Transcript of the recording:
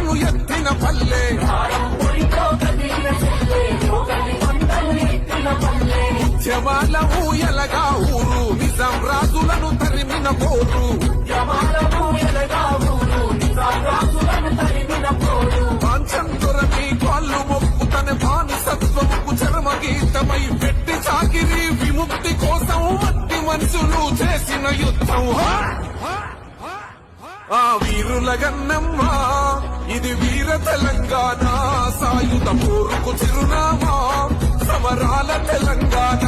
మంటను ఎత్తిన పల్లె ఉద్యమాల ఊయలగా ఊరు నిజాం రాజులను తరిమిన పోరు పాంచంతురని కాళ్ళు మొక్కు తన బానిసత్వముకు చర్మ గీతమై పెట్టి చాకిరి విముక్తి కోసం మట్టి మనుషులు చేసిన యుద్ధం ఆ వీరుల గన్నమ్మ ఇది వీర తెలంగాణ సాయుధ పోరుకు చిరునామా సమరాల తెలంగాణ